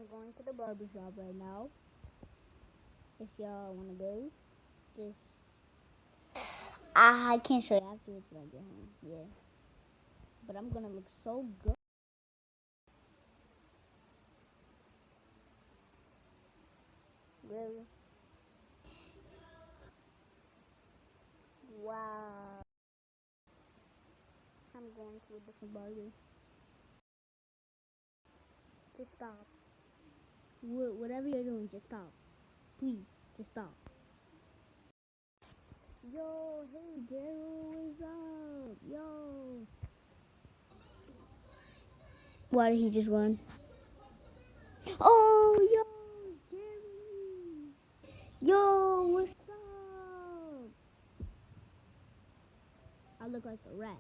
I'm going to the barber shop right now. If y'all wanna go, just I can't show you afterwards when I get home. Yeah, but I'm gonna look so good. Really? Wow. I'm going to a different barber. Just stop. Whatever you're doing, just stop. Please, just stop. Yo, hey, Daryl, what's up? Yo. Why did he just run? Oh, yo, Jeremy. Yo, what's up? I look like a rat.